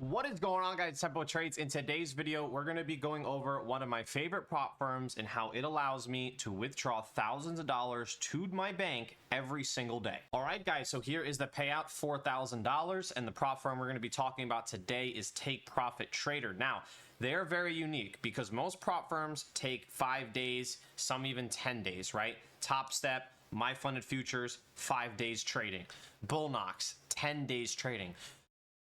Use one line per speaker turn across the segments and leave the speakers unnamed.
What is going on, guys? Tempo Trades. In today's video, we're going to be going over one of my favorite prop firms and how it allows me to withdraw thousands of dollars to my bank every single day. All right, guys, so here is the payout, $4,000, and the prop firm we're going to be talking about today is Take Profit Trader. Now, they're very unique because most prop firms take 5 days, some even 10 days, right? Top Step, My Funded Futures, 5 days trading. Bullnox, 10 days trading.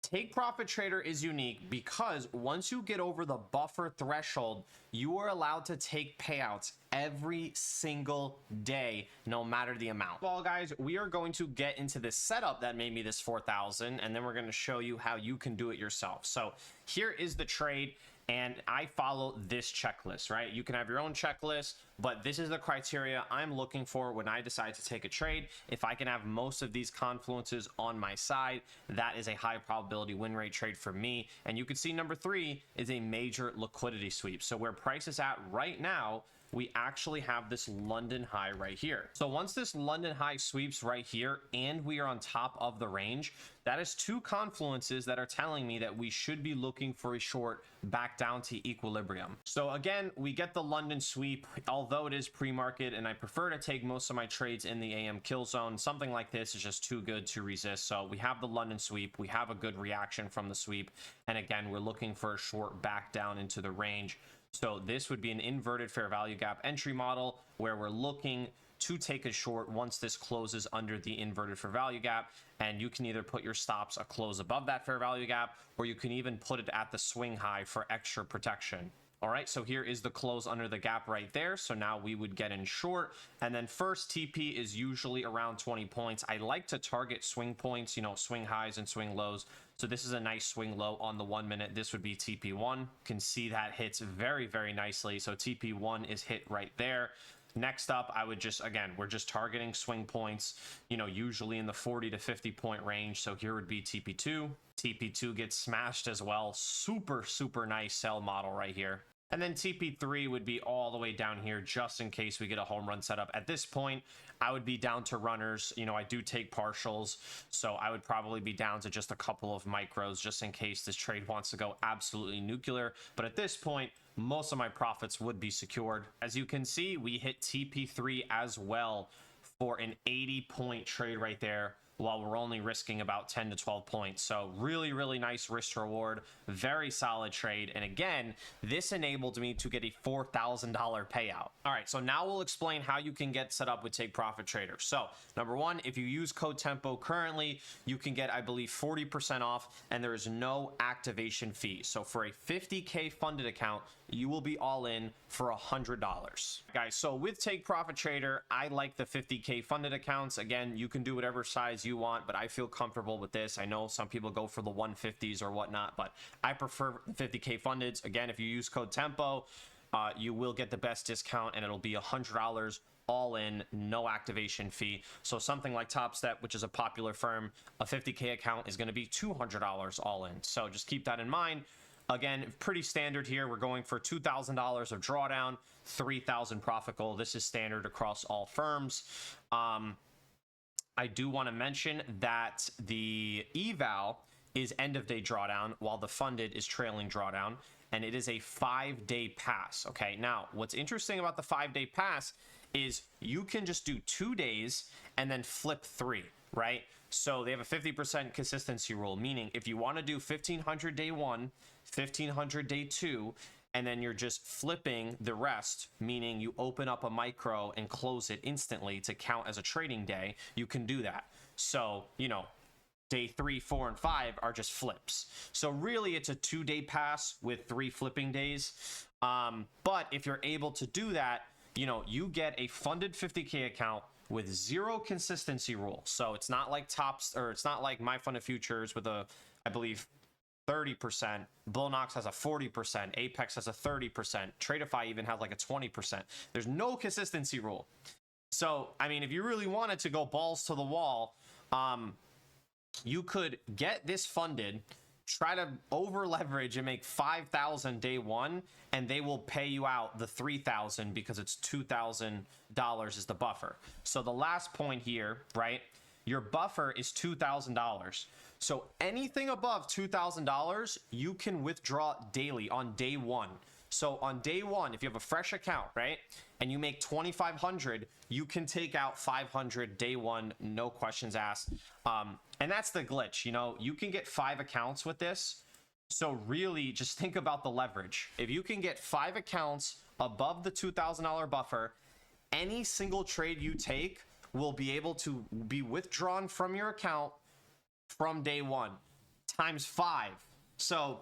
Take Profit Trader is unique because once you get over the buffer threshold, you are allowed to take payouts every single day, no matter the amount. Well, guys, we are going to get into this setup that made me this 4,000, and then we're going to show you how you can do it yourself. So here is the trade, and I follow this checklist, right? You can have your own checklist, but this is the criteria I'm looking for when I decide to take a trade. If I can have most of these confluences on my side, that is a high probability win rate trade for me. And you can see number 3 is a major liquidity sweep. So where price is at right now, we actually have this London high right here. So once this London high sweeps right here and we are on top of the range, that is 2 confluences that are telling me that we should be looking for a short back down to equilibrium. So again, we get the London sweep, although it is pre-market, and I prefer to take most of my trades in the AM kill zone. Something like this is just too good to resist. So we have the London sweep, we have a good reaction from the sweep, and again, we're looking for a short back down into the range. So this would be an inverted fair value gap entry model where we're looking to take a short once this closes under the inverted fair value gap. And you can either put your stops a close above that fair value gap, or you can even put it at the swing high for extra protection. All right, so here is the close under the gap right there. So now we would get in short. And then first TP is usually around 20 points. I like to target swing points, you know, swing highs and swing lows. So this is a nice swing low on the 1 minute. This would be TP1. You can see that hits very, very nicely. So TP1 is hit right there. Next up, I would just, again, we're just targeting swing points, you know, usually in the 40 to 50 point range. So here would be TP2. TP2 gets smashed as well. Super, super nice sell model right here. And then TP3 would be all the way down here just in case we get a home run setup. At this point, I would be down to runners. You know, I do take partials, so I would probably be down to just a couple of micros just in case this trade wants to go absolutely nuclear. But at this point, most of my profits would be secured. As you can see, we hit TP3 as well for an 80-point trade right there, while we're only risking about 10 to 12 points. So really, really nice risk reward, very solid trade. And again, this enabled me to get a $4,000 payout. All right, so now we'll explain how you can get set up with Take Profit Trader. So number 1, if you use code TEMPO currently, you can get, I believe, 40% off, and there is no activation fee. So for a 50K funded account, you will be all in for $100. Guys, so with Take Profit Trader, I like the 50K funded accounts. Again, you can do whatever size you want, but I feel comfortable with this. I know some people go for the 150s or whatnot, but I prefer the 50K fundeds. Again, if you use code TEMPO, you will get the best discount, and it'll be $100 all in, no activation fee. So something like Top Step, which is a popular firm, a 50K account is going to be $200 all in. So just keep that in mind. Again, pretty standard here. We're going for $2,000 of drawdown, 3,000 profit goal. This is standard across all firms. I do want to mention that the eval is end of day drawdown, while the funded is trailing drawdown, and it is a 5-day pass. Okay, now what's interesting about the 5-day pass is you can just do 2 days and then flip 3, right? So they have a 50% consistency rule, meaning if you want to do 1,500 day 1, 1,500 day 2, and then you're just flipping the rest, meaning you open up a micro and close it instantly to count as a trading day, you can do that. So, you know, day 3, 4, and 5 are just flips. So really it's a 2-day pass with 3 flipping days. But if you're able to do that, you know, you get a funded 50K account with 0 consistency rule. So it's not like Tops, or it's not like My Funded Futures with a, I believe, 30%. Bullnox has a 40%. Apex has a 30%. Tradeify even has like a 20%. There's no consistency rule. So, I mean, if you really wanted to go balls to the wall, you could get this funded, try to over leverage and make 5,000 day 1, and they will pay you out the 3,000 because it's $2,000 is the buffer. So the last point here, right? Your buffer is $2,000. So anything above $2,000, you can withdraw daily on day one. So on day one, if you have a fresh account, right, and you make 2,500, you can take out 500 day one, no questions asked. And that's the glitch. You know, you can get 5 accounts with this. So really just think about the leverage. If you can get 5 accounts above the $2,000 buffer, any single trade you take will be able to be withdrawn from your account from day one times 5. So,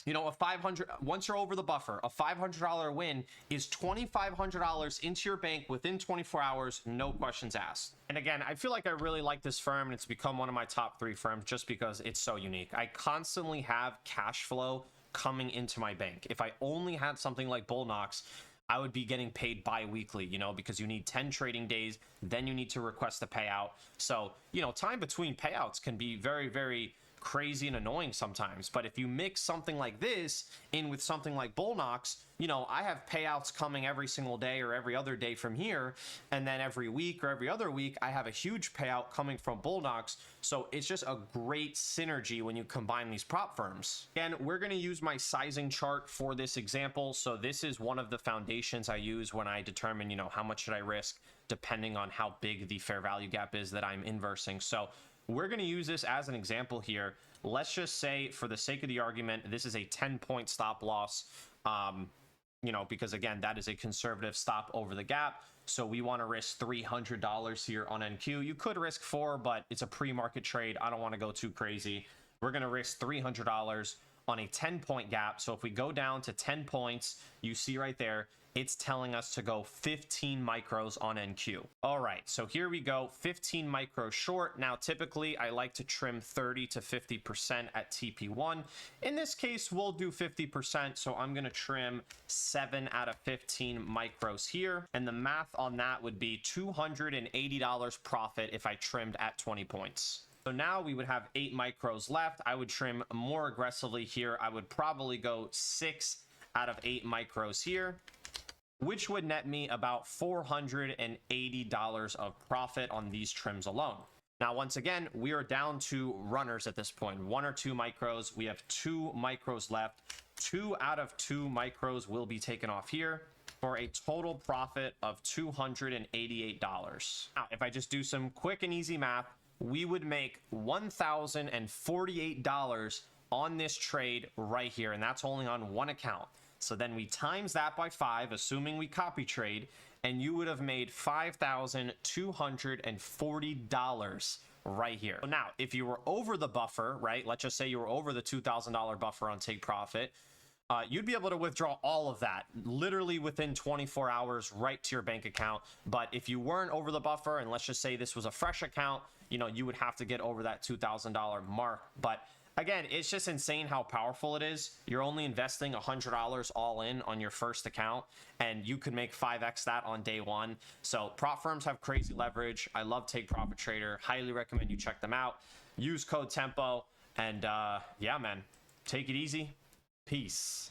you know, a 500, once you're over the buffer, a $500 win is $2,500 into your bank within 24 hours, no questions asked. And again, I feel like I really like this firm, and it's become one of my top 3 firms just because it's so unique. I constantly have cash flow coming into my bank. If I only had something like Bullnox, I would be getting paid bi-weekly, you know, because you need 10 trading days, then you need to request a payout. So, you know, time between payouts can be very, very crazy and annoying sometimes. But if you mix something like this in with something like Bullnox, you know, I have payouts coming every single day or every other day from here, and then every week or every other week I have a huge payout coming from Bullnox. So it's just a great synergy when you combine these prop firms. Again, we're going to use my sizing chart for this example. So this is one of the foundations I use when I determine, you know, how much should I risk depending on how big the fair value gap is that I'm inversing. So we're going to use this as an example here. Let's just say, for the sake of the argument, this is a 10-point stop loss, you know, because again, that is a conservative stop over the gap. So we want to risk $300 here on NQ. You could risk 4, but it's a pre-market trade. I don't want to go too crazy. We're going to risk $300 on a 10-point gap. So if we go down to 10 points, you see right there, it's telling us to go 15 micros on NQ. All right, so here we go, 15 micros short. Now, typically, I like to trim 30 to 50% at TP1. In this case, we'll do 50%, so I'm gonna trim 7 out of 15 micros here. And the math on that would be $280 profit if I trimmed at 20 points. So now we would have 8 micros left. I would trim more aggressively here. I would probably go 6 out of 8 micros here, which would net me about $480 of profit on these trims alone. Now, once again, we are down to runners at this point, 1 or 2 micros. We have 2 micros left. 2 out of 2 micros will be taken off here for a total profit of $288. Now, if I just do some quick and easy math, we would make $1,048 on this trade right here, and that's only on 1 account. So then we times that by 5, assuming we copy trade, and you would have made $5,240 right here. So now, if you were over the buffer, right, let's just say you were over the $2,000 buffer on take profit, you'd be able to withdraw all of that literally within 24 hours right to your bank account. But if you weren't over the buffer, and let's just say this was a fresh account, you know, you would have to get over that $2,000 mark. But again, it's just insane how powerful it is. You're only investing $100 all in on your first account, and you could make 5x that on day one. So prop firms have crazy leverage. I love Take Profit Trader. Highly recommend you check them out. Use code TEMPO, and yeah, man, take it easy. Peace.